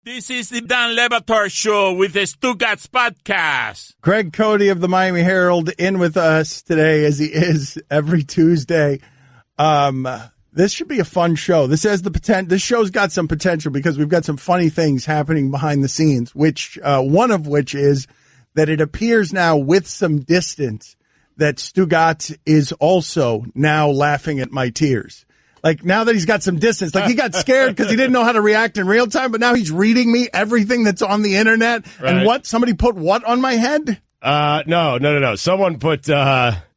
This is the Dan Lebatard Show with the Stugotz podcast. Greg Cote of the Miami Herald in with us today, as he is every Tuesday. This should be a fun show. This has the potential. This show's got some potential because we've got some funny things happening behind the scenes. Which one of which is that it appears now, with some distance, that Stugotz is also now laughing at my tears. Like, now that he's got some distance, like he got scared because he didn't know how to react in real time, but now he's reading me everything that's on the internet. Right. And what? Somebody put what on my head? No. Someone put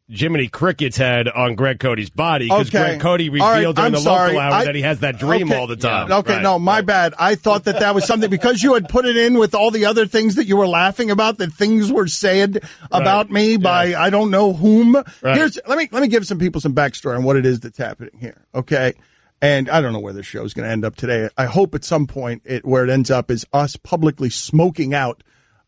Jiminy Cricket's head on Greg Cote's body because Greg Cote revealed during the local hour that he has that dream all the time. Yeah. Okay, no, my bad. I thought that was something because you had put it in with all the other things that you were laughing about, that things were said about me by I don't know whom. Right. Let me give some people some backstory on what it is that's happening here, okay? And I don't know where this show is going to end up today. I hope at some point where it ends up is us publicly smoking out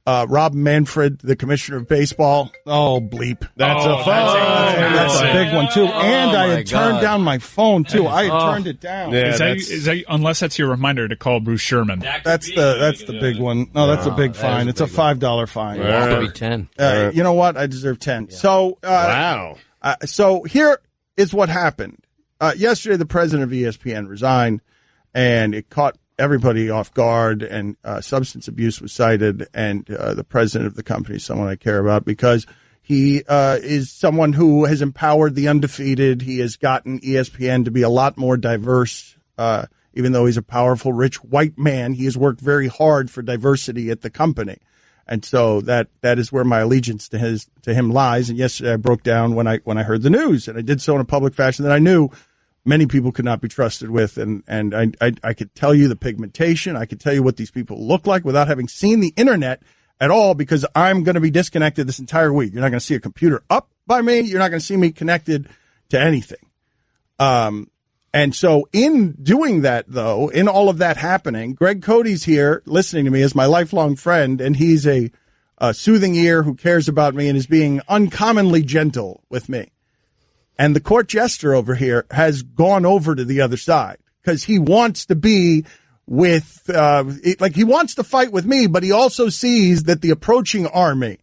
Rob Manfred, the commissioner of baseball. Oh, bleep. That's That's a big one, too. And I had turned down my phone, too. I had turned it down. Yeah, is that, unless that's your reminder to call Bruce Sherman. That's the big one. No, that's a big fine. It's a $5 fine. It ought to be 10. You know what? I deserve 10. Yeah. So, wow. So here is what happened. Yesterday, the president of ESPN resigned, and it caught everybody off guard, and substance abuse was cited, and the president of the company is someone I care about because he is someone who has empowered the undefeated. He has gotten ESPN to be a lot more diverse. Even though he's a powerful, rich white man, he has worked very hard for diversity at the company. And so that is where my allegiance to him lies. And yesterday I broke down when I heard the news, and I did so in a public fashion that I knew many people could not be trusted with, and I could tell you the pigmentation. I could tell you what these people look like without having seen the internet at all, because I'm going to be disconnected this entire week. You're not going to see a computer up by me. You're not going to see me connected to anything. And so in doing that, though, in all of that happening, Greg Cote's here listening to me as my lifelong friend, and he's a soothing ear who cares about me and is being uncommonly gentle with me. And the court jester over here has gone over to the other side because he wants to be with, he wants to fight with me, but he also sees that the approaching army,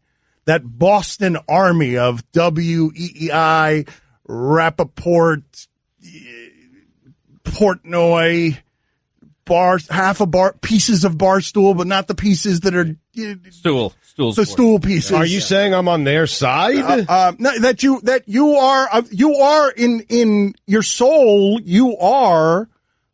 that Boston army of WEEI, Rappaport, Portnoy, pieces of Barstool, but not the pieces that are stool pieces. Are you saying I'm on their side? No, that you are in your soul. You are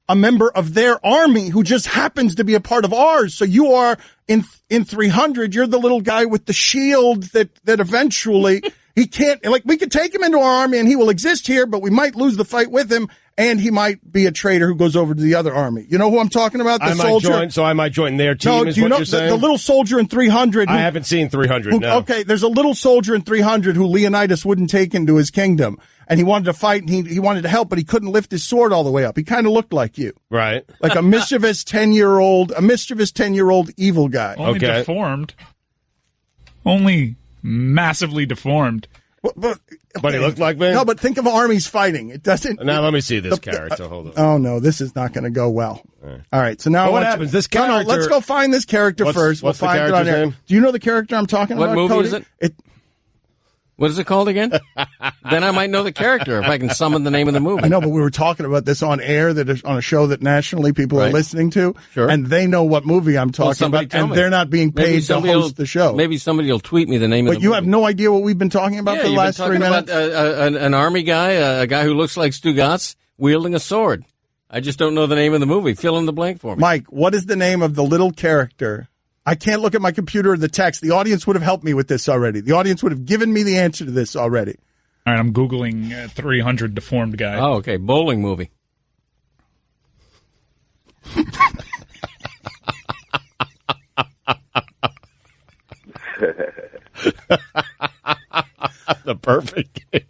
a member of their army who just happens to be a part of ours. So you are in 300. You're the little guy with the shield that eventually he can't. Like, we could take him into our army and he will exist here, but we might lose the fight with him. And he might be a traitor who goes over to the other army. You know who I'm talking about? The soldier. I might join their team. No, you're saying? The little soldier in 300. I haven't seen 300. No. Okay, there's a little soldier in 300 who Leonidas wouldn't take into his kingdom, and he wanted to fight and he wanted to help, but he couldn't lift his sword all the way up. He kind of looked like you, right? Like a mischievous 10-year-old evil guy. Only deformed. Only massively deformed. But he looked like me? No, but think of armies fighting. It doesn't. Now let me see this character. Hold on. Oh, no, this is not going to go well. All right, so now what happens? This character. No, let's go find this character first. What's the character's name? Do you know the character I'm talking about? What movie Cody? is it? What is it called again? Then I might know the character if I can summon the name of the movie. I know, but we were talking about this on air, that is on a show that nationally people are listening to, and they know what movie I'm talking about, and they're not being paid to host the show. Maybe somebody will tweet me the name of the movie. But you have no idea what we've been talking about for the last 3 minutes? About, an army guy, a guy who looks like Stugotz, wielding a sword. I just don't know the name of the movie. Fill in the blank for me. Mike, what is the name of the little character? I can't look at my computer or the text. The audience would have helped me with this already. The audience would have given me the answer to this already. All right, I'm Googling 300 deformed guy. Oh, okay. Bowling movie. The perfect game.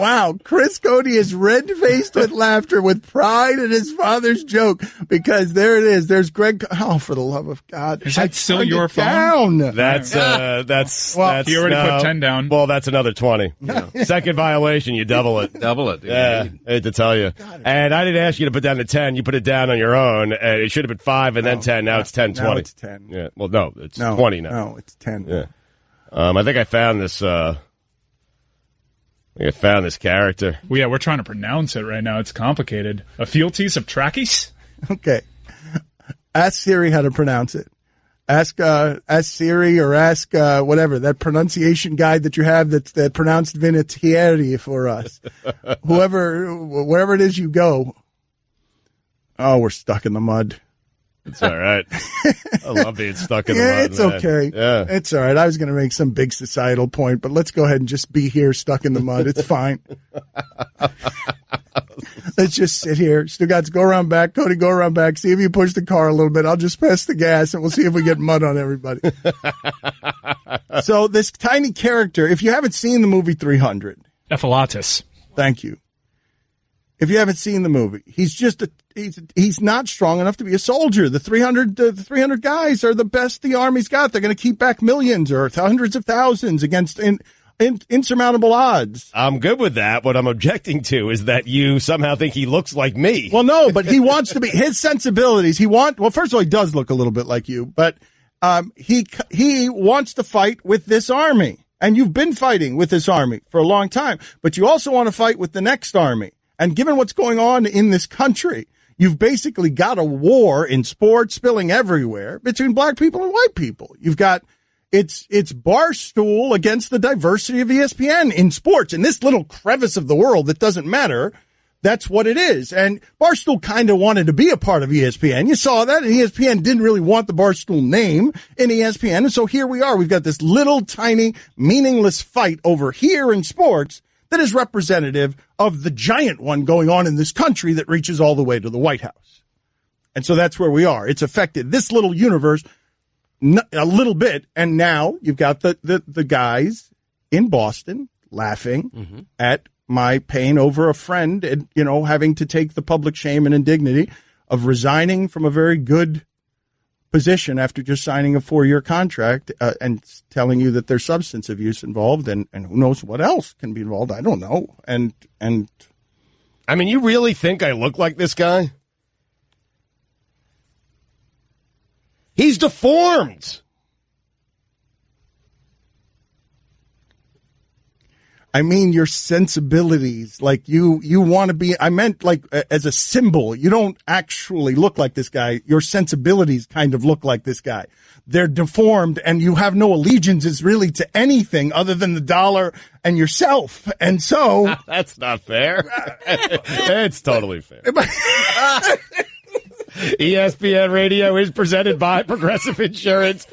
Wow, Chris Cote is red-faced with laughter, with pride in his father's joke, because there it is. There's Greg. Oh, for the love of God! Is that still your phone? Down. That's He already put 10 down. Well, that's another 20. Second violation, you double it. Double it. Yeah, I hate to tell you. And I didn't ask you to put down the 10. You put it down on your own. And it should have been 5 and then 10. Now it's 10, 20. Now it's 10. Yeah. Well, no, it's 20 now. No, it's 10. Yeah. I think I found this. I found this character. Well, yeah, we're trying to pronounce it right now. It's complicated. A fealties of Trachis? Okay. Ask Siri how to pronounce it. Ask Siri or ask whatever, that pronunciation guide that you have that pronounced Vinatieri for us. Wherever it is you go. Oh, we're stuck in the mud. It's all right. I love being stuck in the mud. It's okay. Yeah. It's all right. I was going to make some big societal point, but let's go ahead and just be here stuck in the mud. It's fine. Let's just sit here. Stugotz, go around back. Cote, go around back. See if you push the car a little bit. I'll just press the gas, and we'll see if we get mud on everybody. So this tiny character, if you haven't seen the movie 300. Ephilatus. Thank you. If you haven't seen the movie, he's not strong enough to be a soldier. The 300 guys are the best the Army's got. They're going to keep back millions or hundreds of thousands against insurmountable odds. I'm good with that. What I'm objecting to is that you somehow think he looks like me. Well, no, but he wants to be, his sensibilities. Well, first of all, he does look a little bit like you, but he wants to fight with this army. And you've been fighting with this army for a long time, but you also want to fight with the next army. And given what's going on in this country, you've basically got a war in sports spilling everywhere between black people and white people. You've got it's Barstool against the diversity of ESPN in sports. In this little crevice of the world that doesn't matter, that's what it is. And Barstool kind of wanted to be a part of ESPN. You saw that. And ESPN didn't really want the Barstool name in ESPN. And so here we are. We've got this little tiny meaningless fight over here in sports that is representative of the giant one going on in this country that reaches all the way to the White House. And so that's where we are. It's affected this little universe a little bit. And now you've got the guys in Boston laughing at my pain over a friend and, having to take the public shame and indignity of resigning from a very good position after just signing a 4-year contract and telling you that there's substance abuse involved and who knows what else can be involved. I don't know. And I mean, you really think I look like this guy? He's deformed. I mean, your sensibilities, like you want to be, I meant like as a symbol. You don't actually look like this guy. Your sensibilities kind of look like this guy. They're deformed and you have no allegiances really to anything other than the dollar and yourself. And so. That's not fair. It's totally fair. ESPN Radio is presented by Progressive Insurance.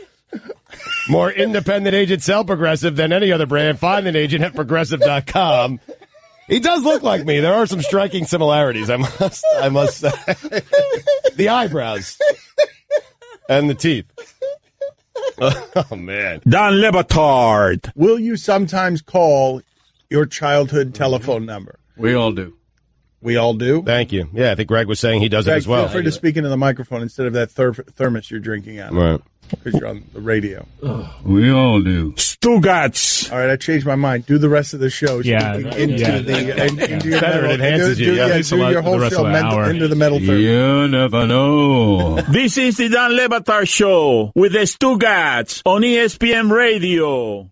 More independent agents sell Progressive than any other brand. Find an agent at Progressive.com. He does look like me. There are some striking similarities, I must say. The eyebrows. And the teeth. Oh, man. Don Lebatard. Will you sometimes call your childhood telephone number? We all do. We all do? Thank you. Yeah, I think Greg was saying he does it as well. Feel free to speak into the microphone instead of that thermos you're drinking out of. Right. Because you're on the radio. We all do. Stugotz. All right, I changed my mind. Do the rest of the show. It enhances you. Do your whole show into the metal thermos. You never know. This is the Don Lebatard Show with the Stugotz on ESPN Radio.